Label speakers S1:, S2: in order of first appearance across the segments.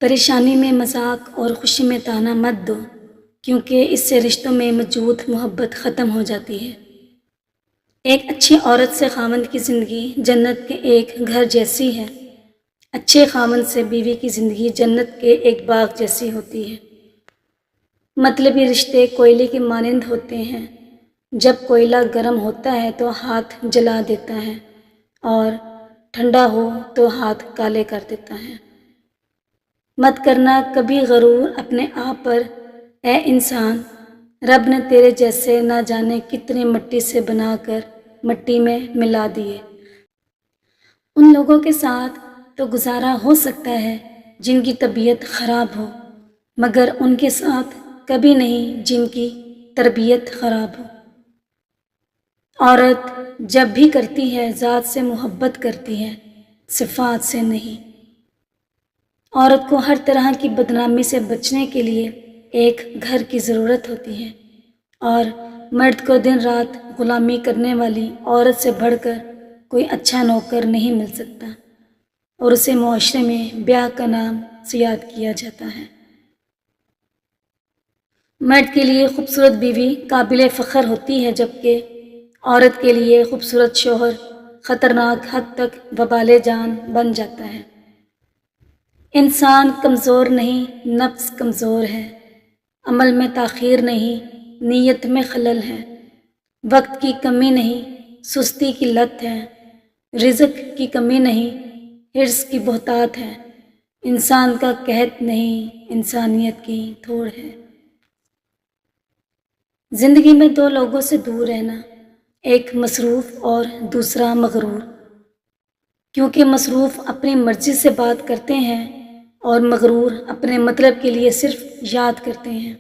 S1: پریشانی میں مذاق اور خوشی میں طعنہ مت دو، کیونکہ اس سے رشتوں میں موجود محبت ختم ہو جاتی ہے۔ ایک اچھی عورت سے خاوند کی زندگی جنت کے ایک گھر جیسی ہے۔ اچھے خاوند سے بیوی کی زندگی جنت کے ایک باغ جیسی ہوتی ہے۔ مطلبی رشتے کوئلے کے مانند ہوتے ہیں۔ جب کوئلہ گرم ہوتا ہے تو ہاتھ جلا دیتا ہے اور ٹھنڈا ہو تو ہاتھ کالے کر دیتا ہے۔ مت کرنا کبھی غرور اپنے آپ پر، اے انسان، رب نے تیرے جیسے نہ جانے کتنے مٹی سے بنا کر مٹی میں ملا دیے۔ ان لوگوں کے ساتھ تو گزارا ہو سکتا ہے جن کی طبیعت خراب ہو، مگر ان کے ساتھ کبھی نہیں جن کی تربیت خراب ہو۔ عورت جب بھی کرتی ہے ذات سے محبت کرتی ہے، صفات سے نہیں۔ عورت کو ہر طرح کی بدنامی سے بچنے کے لیے ایک گھر کی ضرورت ہوتی ہے، اور مرد کو دن رات غلامی کرنے والی عورت سے بڑھ کر کوئی اچھا نوکر نہیں مل سکتا، اور اسے معاشرے میں بیاہ کا نام سے یاد کیا جاتا ہے۔ مرد کے لیے خوبصورت بیوی قابل فخر ہوتی ہے، جبکہ عورت کے لیے خوبصورت شوہر خطرناک حد تک وبال جان بن جاتا ہے۔ انسان کمزور نہیں، نفس کمزور ہے۔ عمل میں تاخیر نہیں، نیت میں خلل ہے۔ وقت کی کمی نہیں، سستی کی لت ہے۔ رزق کی کمی نہیں، حرص کی بہتات ہے۔ انسان کا قحط نہیں، انسانیت کی تھوڑ ہے۔ زندگی میں دو لوگوں سے دور رہنا، ایک مصروف اور دوسرا مغرور، کیونکہ مصروف اپنی مرضی سے بات کرتے ہیں اور مغرور اپنے مطلب کے لیے صرف یاد کرتے ہیں۔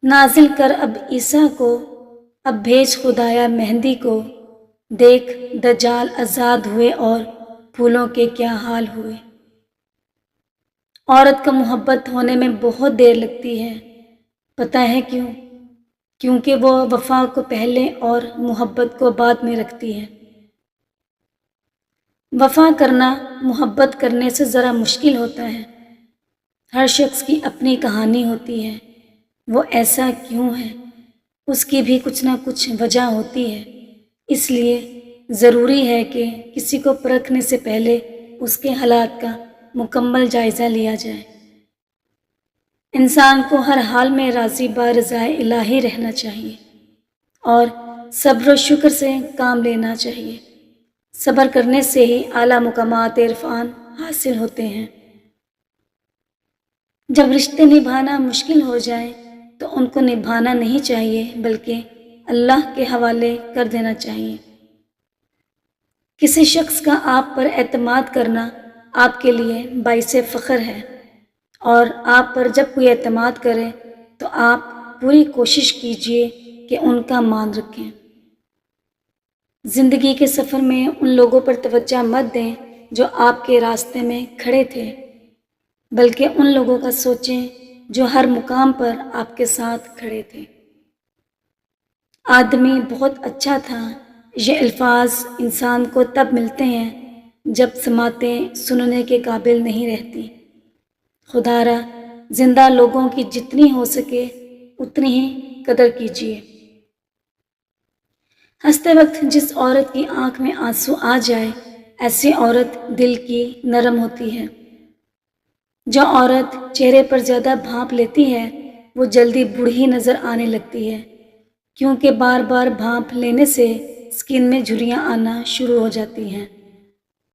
S1: نازل کر اب عیسیٰ کو، اب بھیج خدایا مہندی کو، دیکھ دجال آزاد ہوئے اور پھولوں کے کیا حال ہوئے۔ عورت کا محبت ہونے میں بہت دیر لگتی ہے، پتہ ہے کیوں؟ کیونکہ وہ وفا کو پہلے اور محبت کو بعد میں رکھتی ہے۔ وفا کرنا محبت کرنے سے ذرا مشکل ہوتا ہے۔ ہر شخص کی اپنی کہانی ہوتی ہے، وہ ایسا کیوں ہے، اس کی بھی کچھ نہ کچھ وجہ ہوتی ہے۔ اس لیے ضروری ہے کہ کسی کو پرکھنے سے پہلے اس کے حالات کا مکمل جائزہ لیا جائے۔ انسان کو ہر حال میں راضی برضا الہی رہنا چاہیے اور صبر و شکر سے کام لینا چاہیے۔ صبر کرنے سے ہی اعلیٰ مقامات عرفان حاصل ہوتے ہیں۔ جب رشتے نبھانا مشکل ہو جائے تو ان کو نبھانا نہیں چاہیے، بلکہ اللہ کے حوالے کر دینا چاہیے۔ کسی شخص کا آپ پر اعتماد کرنا آپ کے لیے باعث فخر ہے، اور آپ پر جب کوئی اعتماد کرے تو آپ پوری کوشش کیجیے کہ ان کا مان رکھیں۔ زندگی کے سفر میں ان لوگوں پر توجہ مت دیں جو آپ کے راستے میں کھڑے تھے، بلکہ ان لوگوں کا سوچیں جو ہر مقام پر آپ کے ساتھ کھڑے تھے۔ آدمی بہت اچھا تھا، یہ الفاظ انسان کو تب ملتے ہیں جب سماعتیں سننے کے قابل نہیں رہتی۔ خدارا زندہ لوگوں کی جتنی ہو سکے اتنی ہی قدر کیجیے۔ ہنستے وقت جس عورت کی آنکھ میں آنسو آ جائے، ایسی عورت دل کی نرم ہوتی ہے۔ جو عورت چہرے پر زیادہ بھانپ لیتی ہے وہ جلدی بوڑھی نظر آنے لگتی ہے، کیونکہ بار بار بھانپ لینے سے اسکن میں جھریاں آنا شروع ہو جاتی ہیں۔